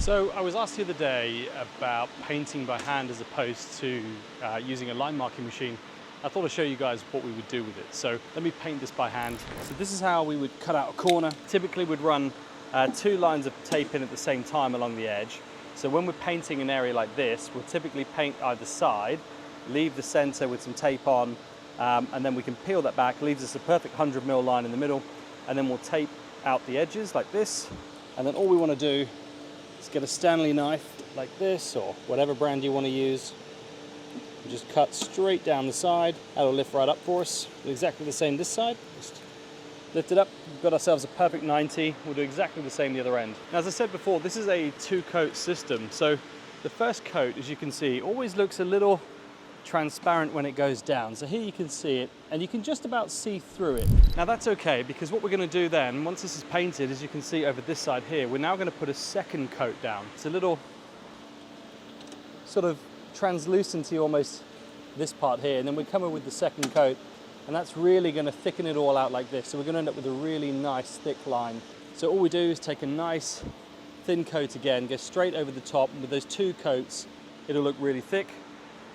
So I was asked the other day about painting by hand as opposed to using a line marking machine. I thought I'd show you guys what we would do with it. So let me paint this by hand. So this is how we would cut out a corner. Typically we'd run 2 lines of tape in at the same time along the edge. So when we're painting an area like this, we'll typically paint either side, leave the center with some tape on, and then we can peel that back, leaves us a perfect 100mm line in the middle, and then we'll tape out the edges like this. And then all we want to do is get a Stanley knife like this, or whatever brand you want to use. We just cut straight down the side. That'll lift right up for us. Do exactly the same this side. Just lift it up. We've got ourselves a perfect 90. We'll do exactly the same the other end. Now, as I said before, this is a 2-coat system. So the first coat, as you can see, always looks a little transparent when it goes down. So here you can see it, and you can just about see through it. Now that's okay, because what we're going to do then, once this is painted, as you can see over this side here, we're now going to put a second coat down. It's a little sort of translucency, almost this part here, and then we come in with the second coat, and that's really going to thicken it all out like this. So we're going to end up with a really nice thick line. So all we do is take a nice thin coat again, go straight over the top, and with those 2 coats it'll look really thick.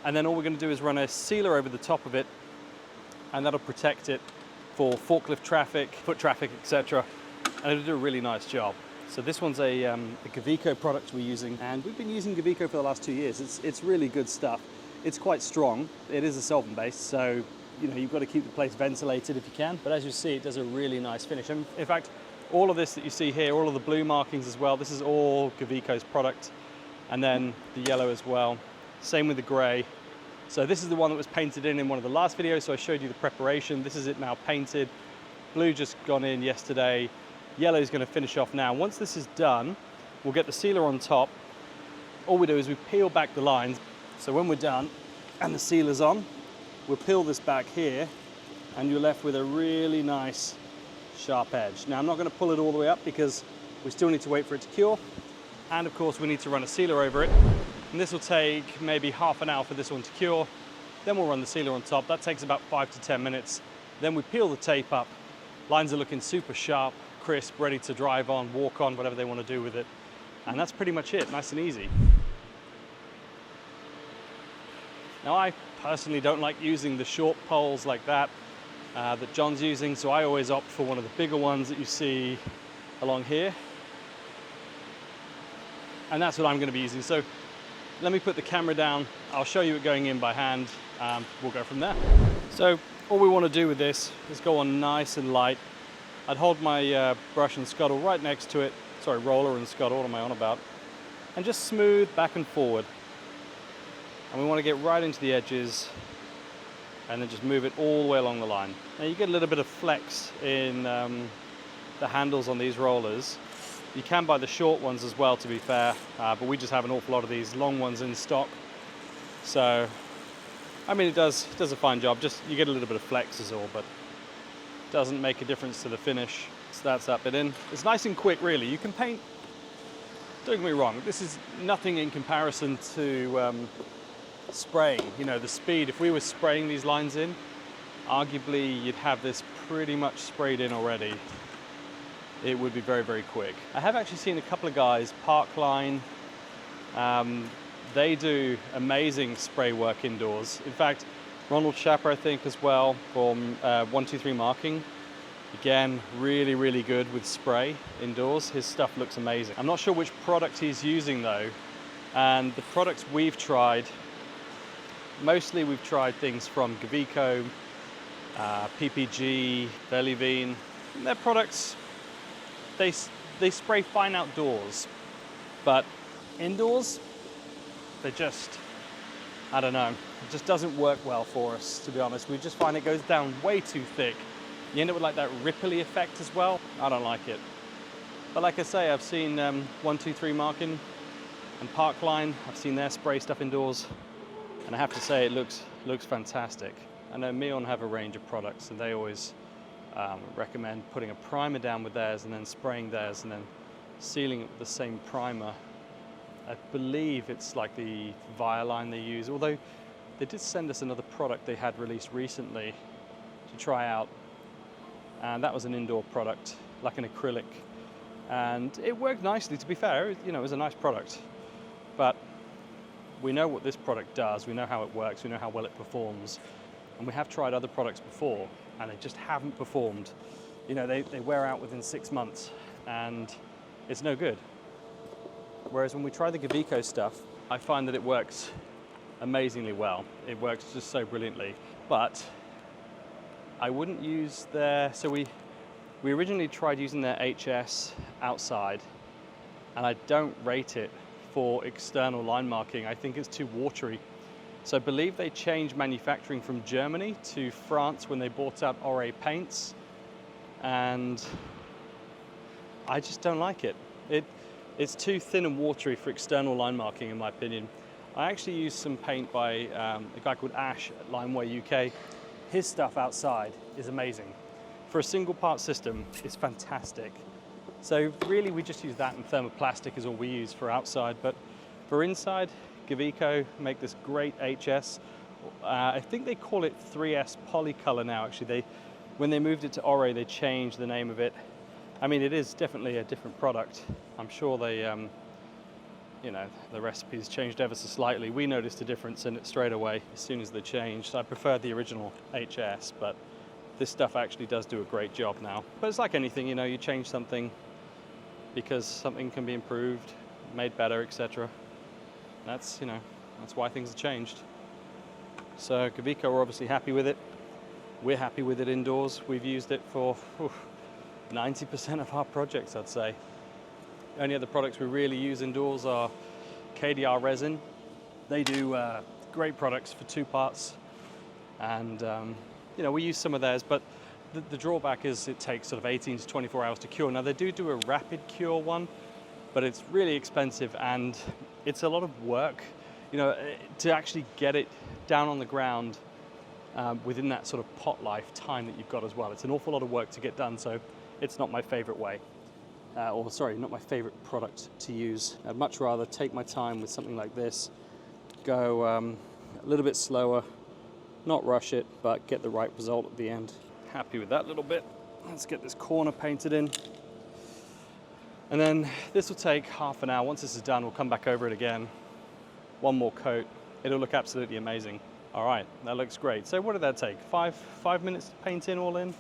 And then all we're going to do is run a sealer over the top of it, and that'll protect it for forklift traffic, foot traffic, etc. And it'll do a really nice job. So this one's a Gaviko product we're using, and we've been using Gaviko for the last 2 years. It's really good stuff. It's quite strong. It is a solvent base, so you've got to keep the place ventilated if you can. But as you see, it does a really nice finish. And in fact, all of this that you see here, all of the blue markings as well, this is all Gaviko's product. And then the yellow as well. Same with the grey. So this is the one that was painted in one of the last videos, so I showed you the preparation. This is it now painted. Blue just gone in yesterday. Yellow is going to finish off now. Once this is done, we'll get the sealer on top. All we do is we peel back the lines. So when we're done and the sealer's on, we'll peel this back here, and you're left with a really nice sharp edge. Now I'm not going to pull it all the way up because we still need to wait for it to cure. And of course we need to run a sealer over it. And this will take maybe half an hour for this one to cure. Then we'll run the sealer on top. That takes about 5 to 10 minutes. Then we peel the tape up. Lines are looking super sharp, crisp, ready to drive on, walk on, whatever they want to do with it. And that's pretty much it, nice and easy. Now I personally don't like using the short poles like that that John's using, so I always opt for one of the bigger ones that you see along here. And that's what I'm going to be using. So let me put the camera down, I'll show you it going in by hand, we'll go from there. So all we want to do with this is go on nice and light. I'd hold my brush and scuttle right next to it, sorry, roller and scuttle, what am I on about? And just smooth back and forward. And we want to get right into the edges and then just move it all the way along the line. Now you get a little bit of flex in the handles on these rollers. You can buy the short ones as well, to be fair, but we just have an awful lot of these long ones in stock. So, I mean, it does a fine job. Just you get a little bit of flex is all, but it doesn't make a difference to the finish. So that's that bit in. It's nice and quick, really. You can paint. Don't get me wrong. This is nothing in comparison to spraying. The speed. If we were spraying these lines in, arguably you'd have this pretty much sprayed in already. It would be very, very quick. I have actually seen a couple of guys, Parkline, they do amazing spray work indoors. In fact, Ronald Schapper, I think, as well, from 123 Marking. Again, really, really good with spray indoors. His stuff looks amazing. I'm not sure which product he's using though, and the products we've tried, mostly we've tried things from Gaviko, PPG, Velivene. Their products, they spray fine outdoors, but indoors, they just, I don't know, it just doesn't work well for us, to be honest. We just find it goes down way too thick. You end up with like that ripply effect as well. I don't like it. But like I say, I've seen 123 Marking and Parkline. I've seen their spray stuff indoors, and I have to say it looks fantastic. I know Mion have a range of products, and they always recommend putting a primer down with theirs and then spraying theirs and then sealing it with the same primer. I believe it's like the Violine they use, although they did send us another product they had released recently to try out, and that was an indoor product, like an acrylic And it worked nicely, to be fair. You know, it was a nice product. But we know what this product does, we know how it works, we know how well it performs. And we have tried other products before, and they just haven't performed. You know, they wear out within 6 months, and it's no good. Whereas when we try the Gavico stuff, I find that it works amazingly well. It works just so brilliantly. But I wouldn't use their, so we originally tried using their HS outside, and I don't rate it for external line marking. I think it's too watery. So I believe they changed manufacturing from Germany to France when they bought out Ore paints, and I just don't like it. It's too thin and watery for external line marking, in my opinion. I actually used some paint by a guy called Ash at Limeway UK. His stuff outside is amazing. For a single part system, it's fantastic. So really we just use that, and thermoplastic is all we use for outside. But for inside, Gavico make this great HS. I think they call it 3S Polycolor now, actually. When they moved it to Ore, they changed the name of it. I mean, it is definitely a different product. I'm sure they, you know, the recipes changed ever so slightly. We noticed a difference in it straight away as soon as they changed. I preferred the original HS, but this stuff actually does do a great job now. But it's like anything, you know, you change something because something can be improved, made better, etc. That's, you know, that's why things have changed. So Gavico are obviously happy with it. We're happy with it indoors. We've used it for 90% of our projects, I'd say. The only other products we really use indoors are KDR Resin. They do great products for 2 parts, and you know, we use some of theirs, but the drawback is it takes sort of 18 to 24 hours to cure. Now they do a rapid cure one, but it's really expensive and it's a lot of work, you know, to actually get it down on the ground within that sort of pot life time that you've got as well. It's an awful lot of work to get done, so it's not my favorite way. Or sorry, not my favorite product to use. I'd much rather take my time with something like this, go a little bit slower, not rush it, but get the right result at the end. Happy with that little bit. Let's get this corner painted in. And then this will take half an hour. Once this is done, we'll come back over it again. One more coat. It'll look absolutely amazing. All right, that looks great. So what did that take? Five minutes to paint in all in?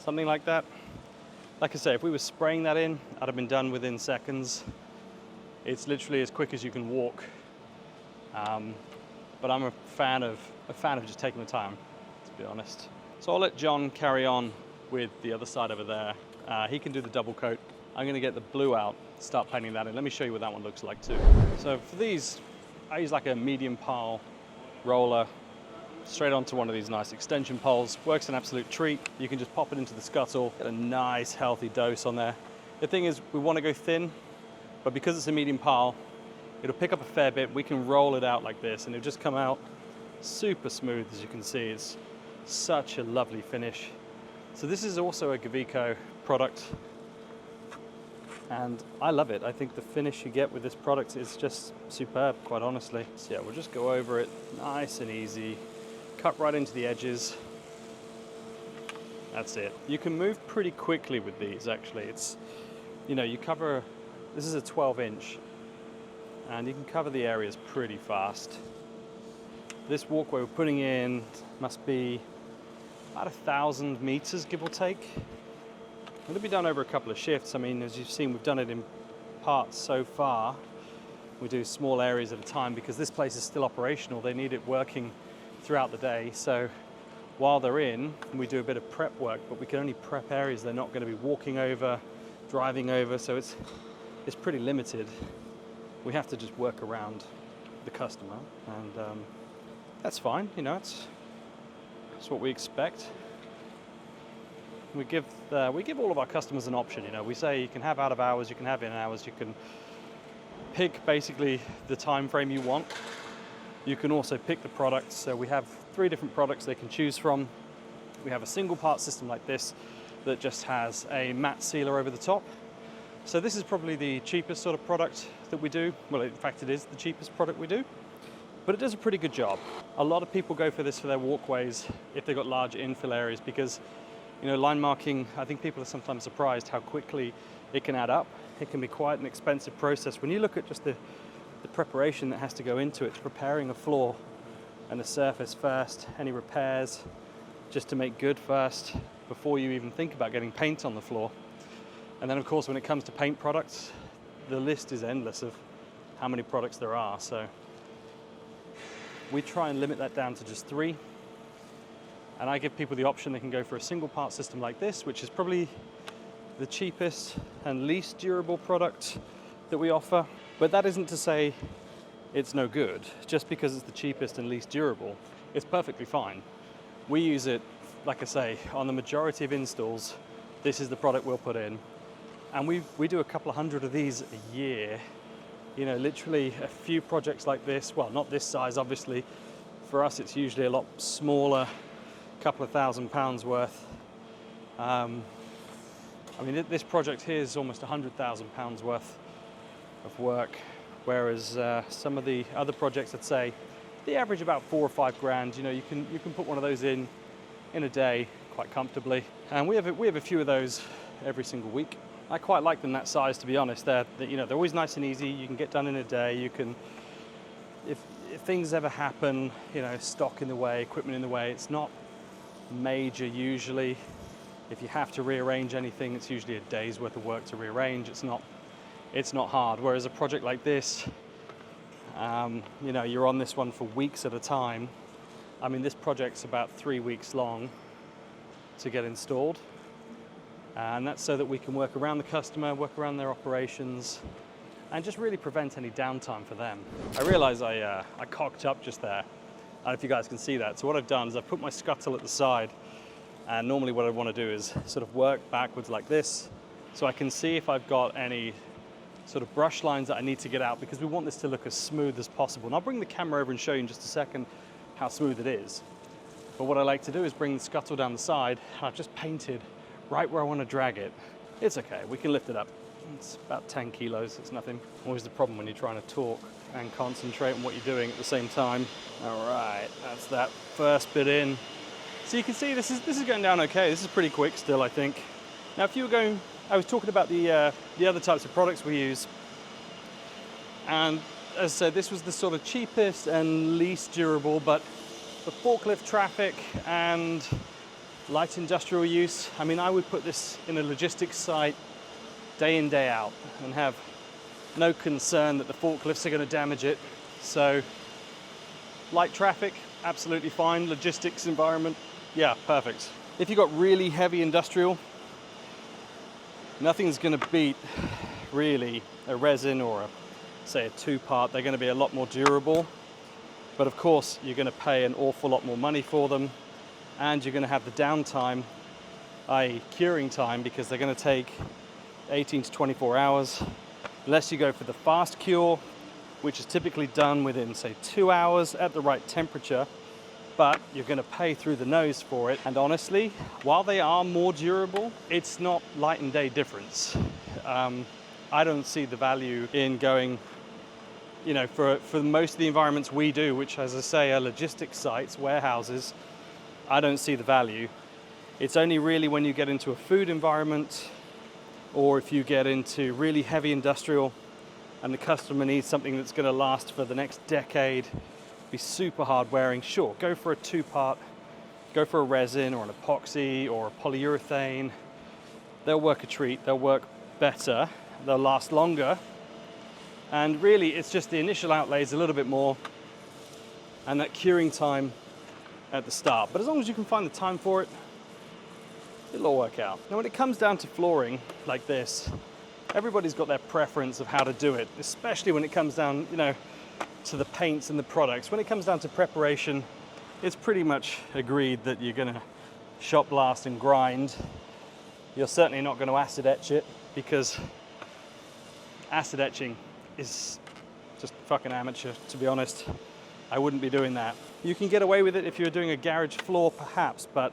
Something like that. Like I say, if we were spraying that in, I'd have been done within seconds. It's literally as quick as you can walk. But I'm a fan of just taking the time, to be honest. So I'll let John carry on with the other side over there. He can do the double coat. I'm gonna get the blue out, start painting that in. Let me show you what that one looks like too. So for these, I use like a medium pile roller straight onto one of these nice extension poles. Works an absolute treat. You can just pop it into the scuttle, get a nice healthy dose on there. The thing is, we want to go thin, but because it's a medium pile, it'll pick up a fair bit. We can roll it out like this and it'll just come out super smooth, as you can see. It's such a lovely finish. So this is also a Gavico product, and I love it. I think the finish you get with this product is just superb, quite honestly. So yeah, we'll just go over it nice and easy, cut right into the edges. That's it. You can move pretty quickly with these, actually. It's, you know, you cover, this is a 12-inch, and you can cover the areas pretty fast. This walkway we're putting in must be about 1,000 meters, give or take. It'll be done over a couple of shifts. I mean, as you've seen, we've done it in parts so far. We do small areas at a time because this place is still operational. They need it working throughout the day. So while they're in, we do a bit of prep work, but we can only prep areas they're not going to be walking over, driving over. So it's pretty limited. We have to just work around the customer, and that's fine. You know, it's what we expect. We give all of our customers an option. You know, we say you can have out of hours, you can have in hours, you can pick basically the time frame you want. You can also pick the products. So we have 3 different products they can choose from. We have a single part system like this that just has a matte sealer over the top. So this is probably the cheapest sort of product that we do. Well, in fact, it is the cheapest product we do, but it does a pretty good job. A lot of people go for this for their walkways if they've got large infill areas because, you know, line marking, I think people are sometimes surprised how quickly it can add up. It can be quite an expensive process. When you look at just the preparation that has to go into it, preparing a floor and the surface first, any repairs, just to make good first, before you even think about getting paint on the floor. And then of course, when it comes to paint products, the list is endless of how many products there are. So we try and limit that down to just 3. And I give people the option, they can go for a single part system like this, which is probably the cheapest and least durable product that we offer. But that isn't to say it's no good. Just because it's the cheapest and least durable, it's perfectly fine. We use it, like I say, on the majority of installs. This is the product we'll put in. And we do a couple of hundred of these a year. You know, literally a few projects like this. Well, not this size, obviously. For us, it's usually a lot smaller, a couple of £1,000 worth. I mean, this project here is almost £100,000 worth of work, whereas some of the other projects, I'd say, they average about 4 or 5 grand. You know, you can put one of those in a day quite comfortably, and we have a few of those every single week. I quite like them that size, to be honest. They're always nice and easy. You can get done in a day. You can, if things ever happen, you know, stock in the way, equipment in the way, it's not major usually. If you have to rearrange anything, it's usually a day's worth of work to rearrange. It's not hard. Whereas a project like this, you know, you're on this one for weeks at a time. I mean, this project's about 3 weeks long to get installed. And that's so that we can work around the customer, work around their operations, and just really prevent any downtime for them. I realize I cocked up just there. I don't know if you guys can see that. So what I've done is I've put my scuttle at the side, and normally what I want to do is sort of work backwards like this, so I can see if I've got any sort of brush lines that I need to get out, because we want this to look as smooth as possible. And I'll bring the camera over and show you in just a second how smooth it is. But what I like to do is bring the scuttle down the side, and I've just painted right where I want to drag it. It's okay, we can lift it up. It's about 10 kilos, it's nothing. Always the problem when you're trying to talk and concentrate on what you're doing at the same time. All right, that's that first bit in. So you can see this is going down okay. This is pretty quick still, I think. Now if you were going, I was talking about the other types of products we use. And as I said, this was the sort of cheapest and least durable, but for forklift traffic and light industrial use, I mean, I would put this in a logistics site day in, day out, and have no concern that the forklifts are going to damage it. So light traffic, absolutely fine. Logistics environment, yeah, perfect. If you've got really heavy industrial, nothing's going to beat really a resin or say a 2-part. They're going to be a lot more durable, but of course you're going to pay an awful lot more money for them, and you're going to have the downtime, i.e. curing time, because they're going to take 18 to 24 hours, unless you go for the fast cure, which is typically done within, say, 2 hours at the right temperature, but you're going to pay through the nose for it. And honestly, while they are more durable, it's not light and day difference. I don't see the value in going, you know, for most of the environments we do, which, as I say, are logistics sites, warehouses, I don't see the value. It's only really when you get into a food environment, or if you get into really heavy industrial and the customer needs something that's going to last for the next decade, be super hard wearing, sure, go for a 2-part, go for a resin or an epoxy or a polyurethane. They'll work a treat, they'll work better, they'll last longer. And really, it's just the initial outlay is a little bit more, and that curing time at the start. But as long as you can find the time for it, it'll all work out. Now, when it comes down to flooring like this, everybody's got their preference of how to do it, especially when it comes down, you know, to the paints and the products. When it comes down to preparation, it's pretty much agreed that you're going to shot blast and grind. You're certainly not going to acid etch it, because acid etching is just fucking amateur, to be honest. I wouldn't be doing that. You can get away with it if you're doing a garage floor, perhaps, but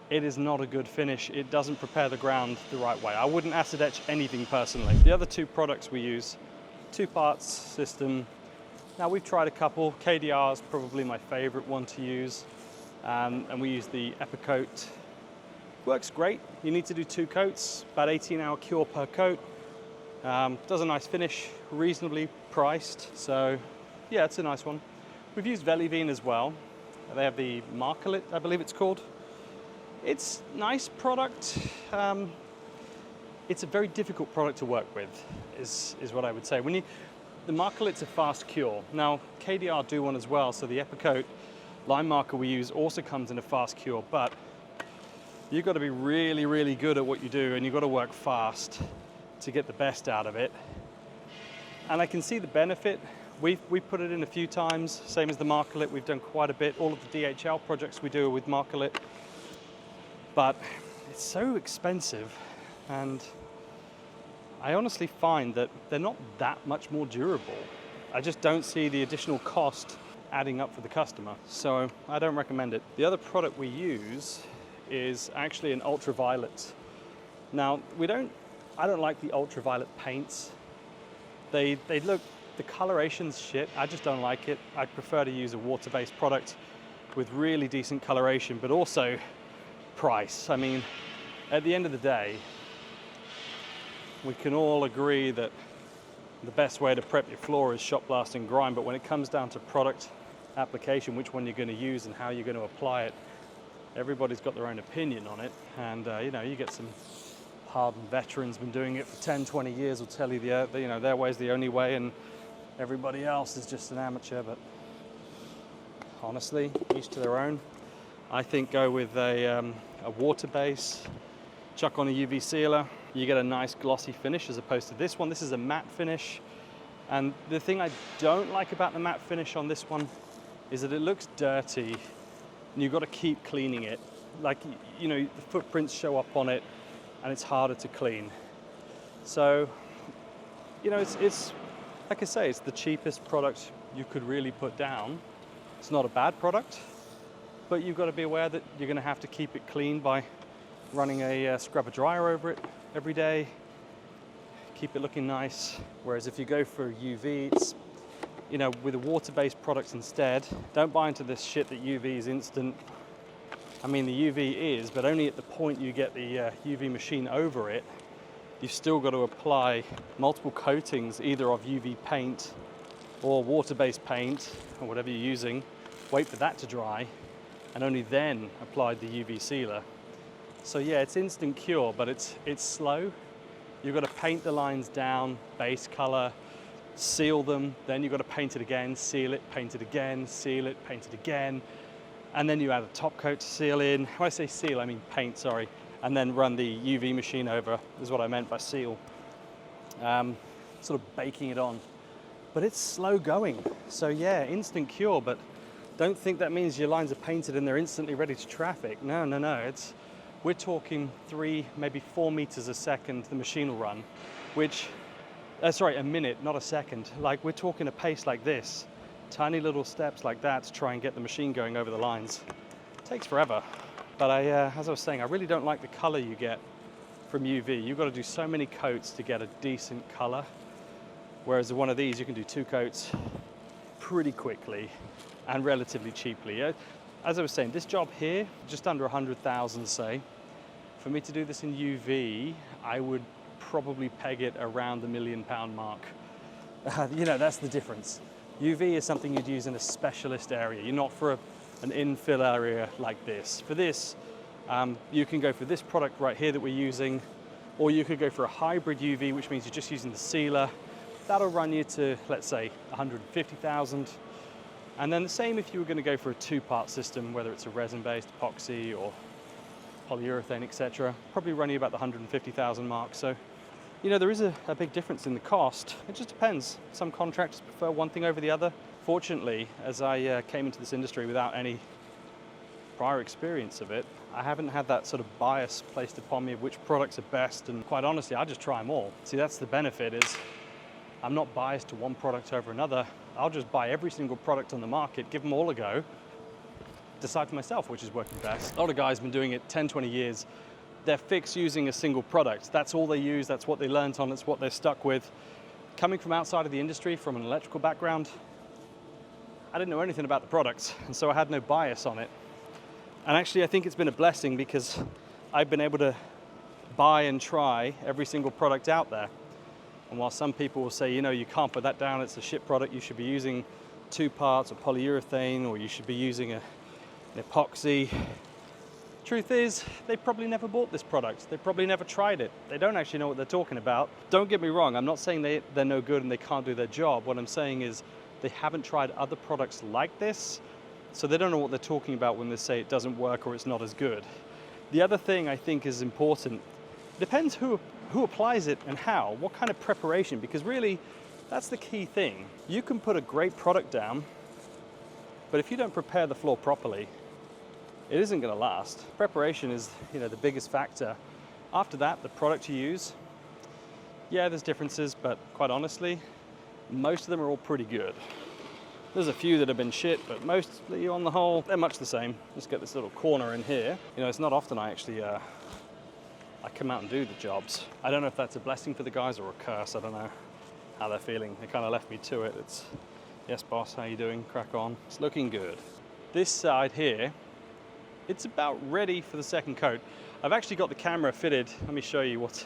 it is not a good finish. It doesn't prepare the ground the right way. I wouldn't acid etch anything personally. The other 2 products we use, 2-parts system. Now, we've tried a couple. KDR is probably my favorite one to use. And we use the Epicoat Works great. You need to do 2 coats, about 18-hour cure per coat. Does a nice finish, reasonably priced. So yeah, it's a nice one. We've used Velivene as well. They have the Marcolit, I believe it's called. It's nice product. It's a very difficult product to work with, is what I would say. The Marcolit's a fast cure. Now, KDR do one as well, so the Epicoat line marker we use also comes in a fast cure, but you've got to be really, really good at what you do, and you've got to work fast to get the best out of it. And I can see the benefit. We've put it in a few times, same as the Marcolit. We've done quite a bit. All of the DHL projects we do are with Marcolit. But it's so expensive, and I honestly find that they're not that much more durable. I just don't see the additional cost adding up for the customer, so I don't recommend it. The other product we use is actually an ultraviolet. Now, I don't like the ultraviolet paints. They look, the coloration's shit. I just don't like it. I'd prefer to use a water-based product with really decent coloration, but also price. I mean, at the end of the day, we can all agree that the best way to prep your floor is shot blast and grime, but when it comes down to product application, which one you're going to use and how you're going to apply it, everybody's got their own opinion on it. And you get some hardened veterans been doing it for 10, 20 years will tell you their way's the only way, and everybody else is just an amateur. But honestly, each to their own. I think go with a water base, chuck on a UV sealer, you get a nice glossy finish as opposed to this one. This is a matte finish, and the thing I don't like about the matte finish on this one is that it looks dirty and you've got to keep cleaning it. Like, the footprints show up on it and it's harder to clean. So, it's like I say, it's the cheapest product you could really put down. It's not a bad product, but you've got to be aware that you're going to have to keep it clean by running a scrubber dryer over it every day, keep it looking nice. Whereas if you go for UV, it's, with a water-based product instead, don't buy into this shit that UV is instant. I mean, the UV is, but only at the point you get the UV machine over it. You've still got to apply multiple coatings, either of UV paint or water-based paint, or whatever you're using, wait for that to dry, and only then apply the UV sealer. So yeah, it's instant cure, but it's slow. You've got to paint the lines down, base color, seal them, then you've got to paint it again, seal it, paint it again, seal it, paint it again, and then you add a top coat to seal in. When I say seal, I mean paint, sorry, and then run the UV machine over, is what I meant by seal. Sort of baking it on. But it's slow going. So yeah, instant cure, but don't think that means your lines are painted and they're instantly ready to traffic. No. We're talking 3, maybe 4 meters a second the machine will run, which, a minute, not a second. Like, we're talking a pace like this, tiny little steps like that to try and get the machine going over the lines. It takes forever. But as I was saying, I really don't like the color you get from UV. You've got to do so many coats to get a decent color. Whereas one of these, you can do 2 coats pretty quickly and relatively cheaply. As I was saying, this job here, just under 100,000, say. For me to do this in UV, I would probably peg it around the £1 million mark. That's the difference. UV is something you'd use in a specialist area. You're not for an infill area like this. For this, you can go for this product right here that we're using, or you could go for a hybrid UV, which means you're just using the sealer. That'll run you to, let's say, 150,000. And then the same if you were going to go for a 2-part system, whether it's a resin-based, epoxy, or polyurethane, etc. Probably run you about the 150,000 mark. So, there is a big difference in the cost. It just depends. Some contractors prefer one thing over the other. Fortunately, as I came into this industry without any prior experience of it, I haven't had that sort of bias placed upon me of which products are best. And quite honestly, I just try them all. See, that's the benefit, is I'm not biased to one product over another. I'll just buy every single product on the market, give them all a go, decide for myself which is working best. A lot of guys have been doing it 10, 20 years. They're fixed using a single product. That's all they use, that's what they learned on, it's what they're stuck with. Coming from outside of the industry, from an electrical background, I didn't know anything about the products, and so I had no bias on it. And actually, I think it's been a blessing, because I've been able to buy and try every single product out there. And while some people will say, you know, you can't put that down, it's a shit product, you should be using 2 parts of polyurethane, or you should be using an epoxy. Truth is, they probably never bought this product. They probably never tried it. They don't actually know what they're talking about. Don't get me wrong, I'm not saying they're no good and they can't do their job. What I'm saying is they haven't tried other products like this, so they don't know what they're talking about when they say it doesn't work or it's not as good. The other thing I think is important, depends who applies it and how, what kind of preparation, because really that's the key thing. You can put a great product down, but if you don't prepare the floor properly, it isn't going to last. Preparation is, you know, the biggest factor. After that, the product you use, yeah, there's differences, but quite honestly, most of them are all pretty good. There's a few that have been shit, but mostly on the whole, they're much the same. Let's get this little corner in here. You know, it's not often I actually I come out and do the jobs. I don't know if that's a blessing for the guys or a curse. I don't know how they're feeling. They kind of left me to it. It's, yes, boss, how you doing? Crack on. It's looking good. This side here, it's about ready for the second coat. I've actually got the camera fitted. Let me show you what.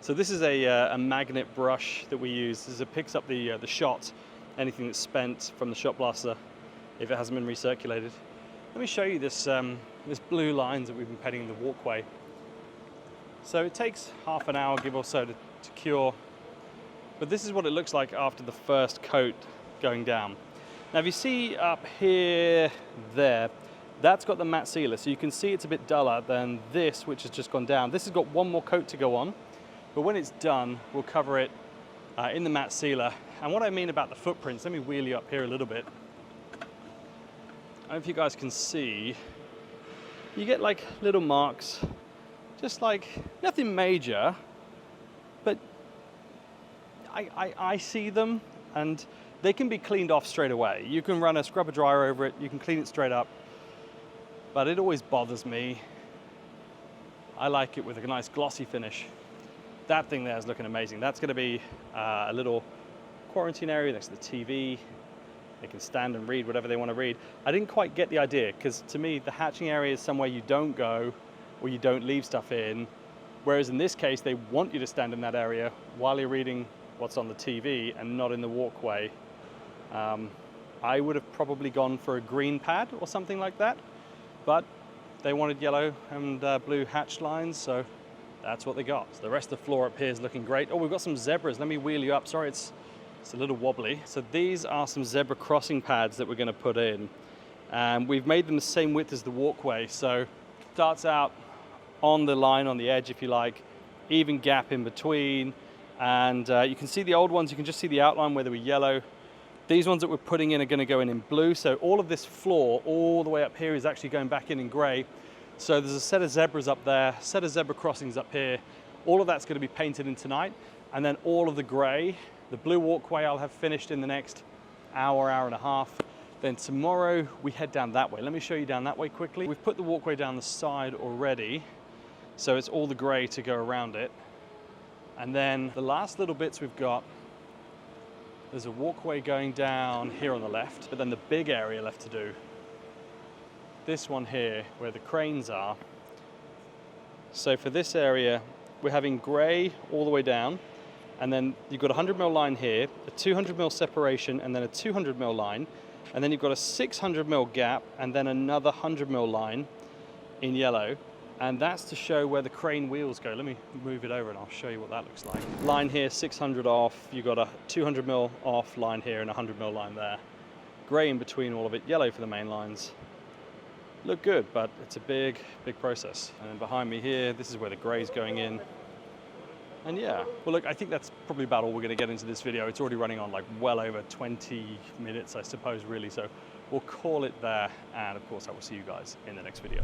So this is a magnet brush that we use. It picks up the shot, anything that's spent from the shot blaster, if it hasn't been recirculated. Let me show you this, this blue lines that we've been painting in the walkway. So it takes half an hour, give or so, to cure. But this is what it looks like after the first coat going down. Now if you see up here, there, that's got the matte sealer, so you can see it's a bit duller than this, which has just gone down. This has got one more coat to go on, but when it's done, we'll cover it in the matte sealer. And what I mean about the footprints, let me wheel you up here a little bit. I don't know if you guys can see, you get like little marks, just like nothing major, but I see them and they can be cleaned off straight away. You can run a scrubber dryer over it, you can clean it straight up. But it always bothers me. I like it with a nice glossy finish. That thing there is looking amazing. That's going to be a little quarantine area next to the TV. They can stand and read whatever they want to read. I didn't quite get the idea, because to me the hatching area is somewhere you don't go or you don't leave stuff in. Whereas in this case, they want you to stand in that area while you're reading what's on the TV and not in the walkway. I would have probably gone for a green pad or something like that. But they wanted yellow and blue hatch lines, so that's what they got. So the rest of the floor up here is looking great. Oh, we've got some zebras. Let me wheel you up. Sorry, it's a little wobbly. So these are some zebra crossing pads that we're going to put in. We've made them the same width as the walkway, so it starts out on the line, on the edge, if you like, even gap in between. And you can see the old ones. You can just see the outline where they were yellow. These ones that we're putting in are going to go in blue, so all of this floor, all the way up here, is actually going back in gray. So there's a set of zebras up there, set of zebra crossings up here. All of that's going to be painted in tonight, and then all of the gray, the blue walkway, I'll have finished in the next hour, hour and a half. Then tomorrow we head down that way. Let me show you down that way quickly. We've put the walkway down the side already, so it's all the gray to go around it. And then the last little bits we've got, there's a walkway going down here on the left, but then the big area left to do, this one here where the cranes are. So for this area, we're having gray all the way down, and then you've got a 100mm line here, a 200mm separation, and then a 200mm line, and then you've got a 600mm gap, and then another 100mm line in yellow. And that's to show where the crane wheels go. Let me move it over and I'll show you what that looks like. Line here, 600 off. You've got a 200mm off line here and a 100mm line there. Gray in between all of it, yellow for the main lines. Look good, but it's a big, big process. And then behind me here, this is where the gray's going in. And yeah, well look, I think that's probably about all we're gonna get into this video. It's already running on like well over 20 minutes, I suppose, really. So we'll call it there. And of course, I will see you guys in the next video.